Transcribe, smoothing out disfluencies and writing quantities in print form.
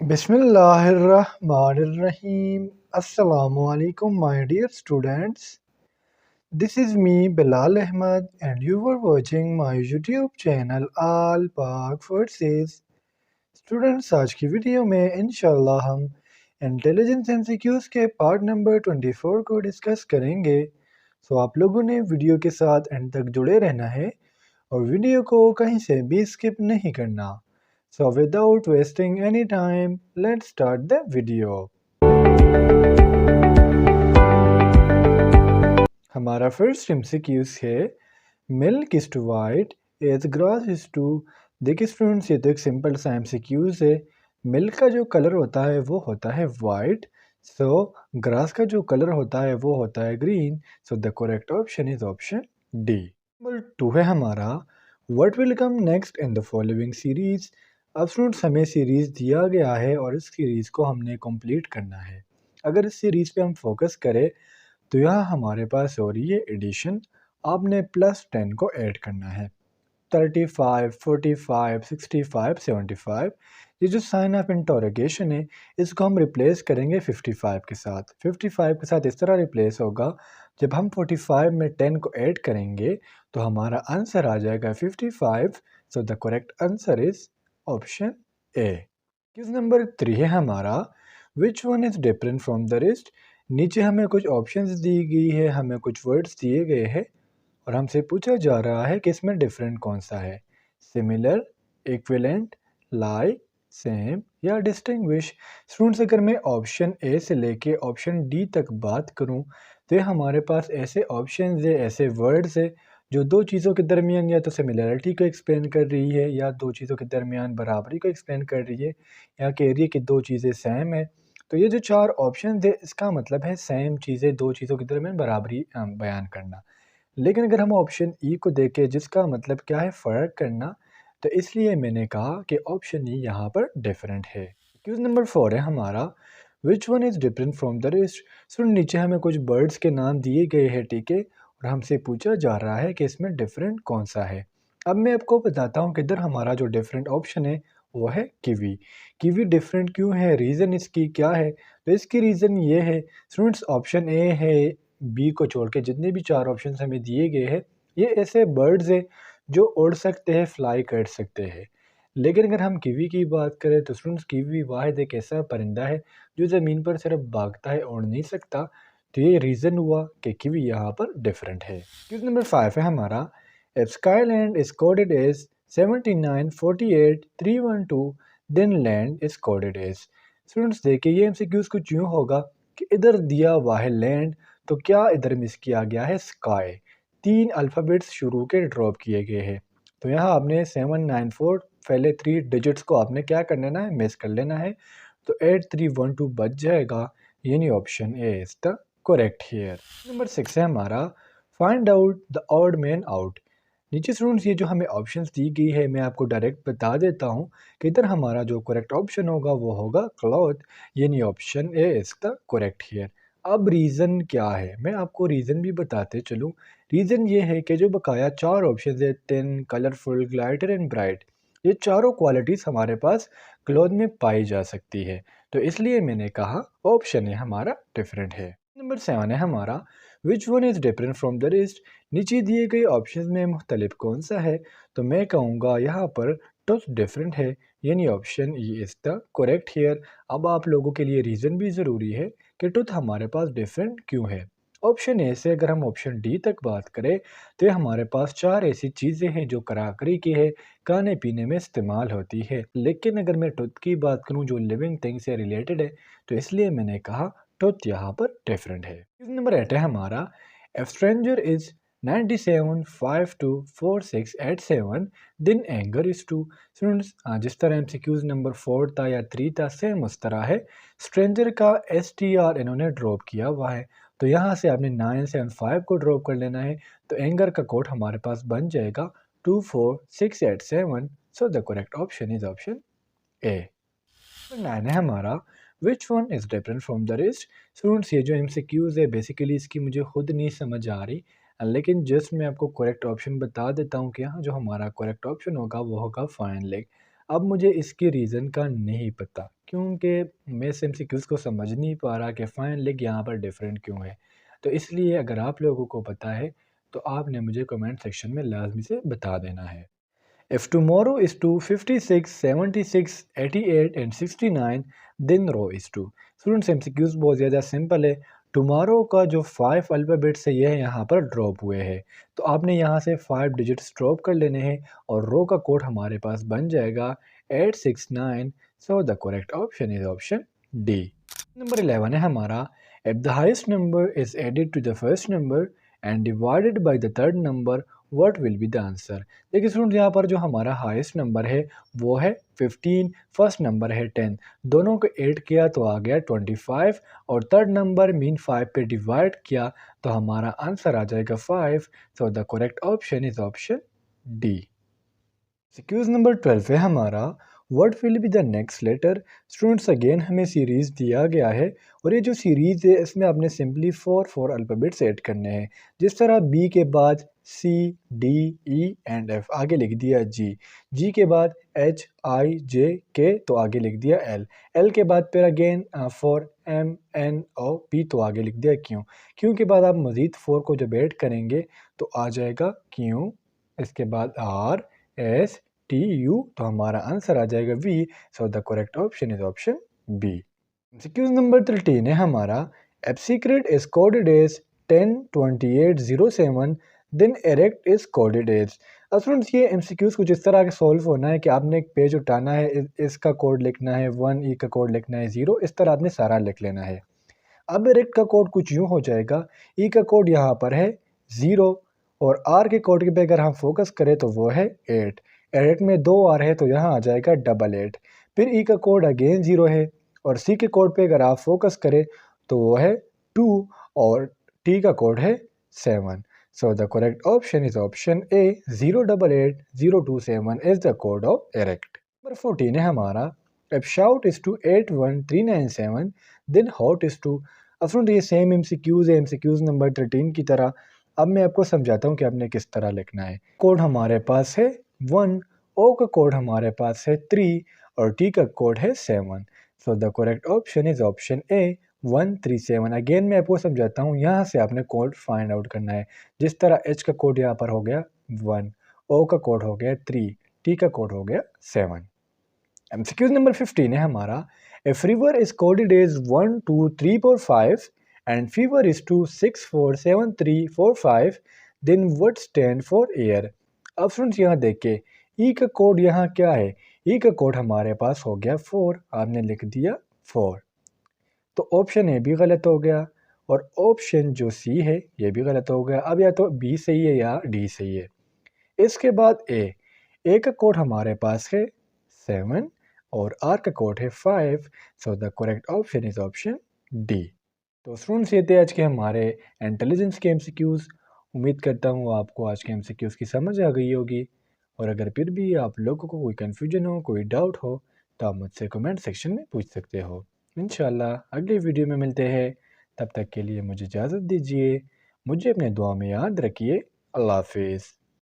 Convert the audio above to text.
Bismillahirrahmanirrahim. Assalamu alaikum, my dear students. This is me, Bilal Ahmed, and you are watching my YouTube channel All Park Forces. Students, आज की video में इंशाल्लाह हम intelligence MCQs के part number 24 को discuss करेंगे। सो आप लोगों ने वीडियो के साथ एंड तक जुड़े रहना है और वीडियो को कहीं से भी स्किप नहीं करना। So without wasting any time, let's start the video. हमारा फर्स्ट एमसीक्यूज है milk is to white as grass is to. देखिए स्टूडेंट्स, ये तो एक सिंपल सा एमसीक्यूज है। मिल्क का जो कलर होता है वो होता है वाइट, सो ग्रास का जो कलर होता है वो होता है green. So the correct option is option D. Number 2 है हमारा what will come next in the following series. अब स्टूडेंट्स हमें सीरीज दिया गया है और इस सीरीज को हमने कंप्लीट करना है। अगर इस सीरीज पे हम फोकस करें तो यहाँ हमारे पास हो रही है एडिशन। आपने +10 को ऐड करना है। 35, 45, 65, 75, ये जो साइन ऑफ इंटरोगेशन है इसको हम रिप्लेस करेंगे 55 के साथ। 55 के साथ इस तरह रिप्लेस होगा, जब हम 45 में 10 को ऐड करेंगे तो हमारा आंसर आ जाएगा 55। सो the correct answer is option A. Question number 3 है हमारा which one is different from the rest. नीचे हमें कुछ ऑप्शंस दी गई है, हमें कुछ वर्ड्स दिए गए हैं और हमसे पूछा जा रहा है कि इसमें डिफरेंट कौन सा है। सिमिलर, इक्विवेलेंट, लाइक, सेम या डिस्टिंग्विश। स्टूडेंट्स, अगर मैं ऑप्शन ए से लेके ऑप्शन डी तक बात करूं तो ये हमारे पास ऐसे ऑप्शंस है, ऐसे वर्ड्स है जो दो चीज़ों के दरमियान या तो सिमिलरिटी को एक्सप्लेन कर रही है या दो चीज़ों के दरमियान बराबरी को एक्सप्लेन कर रही है या कह रही है कि दो चीज़ें सेम है। तो ये जो चार ऑप्शन है इसका मतलब है सेम चीज़ें दो चीज़ों के दरमियान बराबरी बयान करना। लेकिन अगर हम ऑप्शन ई को देखें जिसका मतलब क्या है फ़र्क करना, तो इसलिए मैंने कहा कि ऑप्शन ई यहाँ पर डिफरेंट है। क्वेश्चन नंबर 4 है हमारा which one is different from the rest. सुन, नीचे हमें कुछ बर्ड्स के नाम दिए गए हैं, ठीक है, और हमसे पूछा जा रहा है कि इसमें डिफरेंट कौन सा है। अब मैं आपको बताता हूँ कि इधर हमारा जो डिफरेंट ऑप्शन है वो है कीवी। कीवी डिफरेंट क्यों है, रीज़न इसकी क्या है? तो इसकी रीज़न ये है स्टूडेंट्स, ऑप्शन ए है, बी को छोड़ के जितने भी चार ऑप्शन हमें दिए गए हैं ये ऐसे बर्ड्स हैं जो उड़ सकते हैं, फ्लाई कर सकते हैं। लेकिन अगर हम कीवी की बात करें तो स्टूडेंट्स कीवी वाहिद एक ऐसा परिंदा है जो ज़मीन पर सिर्फ भागता है, उड़ नहीं सकता। तो ये रीज़न हुआ कि कीवी यहाँ पर डिफरेंट है। क्वेश्चन नंबर 5 है हमारा if skyland is coded as 79, 48, 312 then land is coded as. Students देखिए ये एमसीक्यूज कुछ यूँ होगा कि इधर दिया हुआ है लैंड, तो क्या इधर मिस किया गया है स्काई। तीन अल्फ़ाबेट्स शुरू के ड्रॉप किए गए हैं, तो यहाँ आपने 794 पहले 3 डिजिट्स को आपने क्या कर लेना है, मिस कर लेना है। तो 8312 बच जाएगा, यानी option A is the correct here. Number 6 है हमारा find out the odd man out. नीचे स्टूडेंट्स ये जो हमें ऑप्शंस दी गई है मैं आपको डायरेक्ट बता देता हूँ कि इधर हमारा जो करेक्ट ऑप्शन होगा वो होगा क्लॉथ, यानी option A is the correct here. अब रीज़न क्या है मैं आपको रीज़न भी बताते चलूँ। रीज़न ये है कि जो बकाया चार ऑप्शन है, थिन, कलरफुल, ग्लाइटर एंड ब्राइट, ये चारों क्वालिटीज़ हमारे पास क्लॉथ में पाई जा सकती है, तो इसलिए मैंने कहा ऑप्शन है हमारा डिफरेंट है। नंबर 7 है हमारा which one is different from the rest. नीचे दिए गए ऑप्शन में मुख्तलिफ कौन सा है, तो मैं कहूँगा यहाँ पर टच डिफरेंट है, यानी option E is the correct here. अब आप लोगों के लिए रीज़न भी ज़रूरी है कि टुथ हमारे पास डिफरेंट क्यों है। ऑप्शन ए से अगर हम ऑप्शन डी तक बात करें तो ये हमारे पास चार ऐसी चीज़ें हैं जो कराकरी की है, खाने पीने में इस्तेमाल होती है। लेकिन अगर मैं टुथ की बात करूँ जो लिविंग थिंग से रिलेटेड है, तो इसलिए मैंने कहा टुथ यहाँ पर डिफरेंट है। नंबर 8 है हमारा if stranger is 97, 52, 46, 87 then anger is to. Students जिस तरह एमसीक्यूज नंबर 4 था या 3 था सेम उस तरह है। स्ट्रेंजर का STR इन्होंने ड्रॉप किया हुआ है, तो यहाँ से आपने 975 को ड्रॉप कर लेना है। तो एंगर का कोड हमारे पास बन जाएगा 24687। सो the correct option is option A. 9 है हमारा which one is different from the rest. Students ये जो एमसीक्यूज़ है बेसिकली इसकी मुझे खुद नहीं समझ आ रही, लेकिन जस्ट मैं आपको करेक्ट ऑप्शन बता देता हूँ कि यहाँ जो हमारा करेक्ट ऑप्शन होगा वो होगा फाइन लेग। अब मुझे इसके रीज़न का नहीं पता, क्योंकि मैं इस एमसीक्यूज़ को समझ नहीं पा रहा कि फाइन लेग यहाँ पर डिफरेंट क्यों है। तो इसलिए अगर आप लोगों को पता है तो आपने मुझे कमेंट सेक्शन में लाजमी से बता देना है। If tomorrow is 256, 76, 88 and 69, then row is 2। Students MCQs बहुत ज़्यादा सिंपल है। टुमारो का जो 5 अल्फ़ाबेट्स है ये यहाँ पर ड्रॉप हुए हैं, तो आपने यहाँ से 5 डिजिट्स ड्रॉप कर लेने हैं और रो का कोड हमारे पास बन जाएगा 869। So the correct option is option D. Number 11 है हमारा, if the highest number is added to the first number and divided by the third number, what will be the answer. देखिए स्टूडेंट, यहाँ पर जो हमारा हाईएस्ट नंबर है वो है 15, फर्स्ट नंबर है 10, दोनों को ऐड किया तो आ गया 25 और थर्ड नंबर मीन 5 पे डिवाइड किया तो हमारा आंसर आ जाएगा 5। So the correct option is option D. MCQs number 12 है हमारा, what will be the next letter. Students again हमें सीरीज़ दिया गया है और ये जो सीरीज़ है इसमें आपने सिंपली 4 अल्फ़ाबेट्स ऐड करने हैं। जिस तरह बी के बाद सी, डी, ई एंड एफ, आगे लिख दिया जी। जी के बाद एच, आई, जे, के तो आगे लिख दिया एल। एल के बाद फिर अगेन 4 एम, एन, ओ, पी तो आगे लिख दिया क्यू। क्यू के बाद आप मज़ीद 4 को जब ऐड करेंगे तो आ जाएगा क्यू, इसके बाद आर, एस, टी, यू तो हमारा आंसर आ जाएगा V. So the correct option is option B. MCQs number 13 है हमारा, if secret is coded as 102807, then erect is coded as. Students ये एमसीक्यूज कुछ इस तरह के सॉल्व होना है कि आपने एक पेज उठाना है, इसका कोड लिखना है 1, ई का कोड लिखना है 0, इस तरह आपने सारा लिख लेना है। अब एरेक्ट का कोड कुछ यूँ हो जाएगा, ई का कोड यहाँ पर है 0 और आर के कोड पे अगर हम फोकस करें तो वो है 8। एरेक्ट में 2 आर है तो यहाँ आ जाएगा 88। फिर ई का कोड अगेन 0 है और सी के कोड पे अगर आप फोकस करें तो वो है 2 और टी का कोड है 7। सो the correct option is option A, 088027 is the code of erect. Number 14 है हमारा, if shout is to 81397 then hot is to। असल ये सेम एमसीक्यूज है एमसीक्यूज नंबर 13 की तरह। अब मैं आपको समझाता हूँ कि आपने किस तरह लिखना है। कोड हमारे पास है 1, ओ का कोड हमारे पास है 3 और टी का कोड है 7। सो the correct option is option A, 137। Again मैं आपको समझाता हूँ, यहाँ से आपने कोड फाइंड आउट करना है। जिस तरह एच का कोड यहाँ पर हो गया 1, ओ का कोड हो गया 3, टी का कोड हो गया 7। एमसीक्यूज नंबर 15 है हमारा, if river is coded as 1 2 3 4 5 and fever is to 6 4 7 3 4 5, then what stand for air. अब फ्रेंड्स यहाँ देखिए, ई का कोड यहाँ क्या है, ई का कोड हमारे पास हो गया 4, आपने लिख दिया 4, तो ऑप्शन ए भी गलत हो गया और ऑप्शन जो सी है ये भी गलत हो गया। अब या तो बी सही है या डी सही है। इसके बाद ए का कोड हमारे पास है 7 और आर का कोड है 5। So the correct option is option D. तो स्टूडेंट्स ये थे आज के हमारे इंटेलिजेंस के एमसीक्यूज़। उम्मीद करता हूँ आपको आज के एमसीक्यूज़ की समझ आ गई होगी और अगर फिर भी आप लोगों को कोई कन्फ्यूजन हो, कोई डाउट हो तो आप मुझसे कमेंट सेक्शन में पूछ सकते हो। इंशाल्लाह अगली वीडियो में मिलते हैं, तब तक के लिए मुझे इजाज़त दीजिए। मुझे अपने दुआ में याद रखिए। अल्लाह हाफिज़।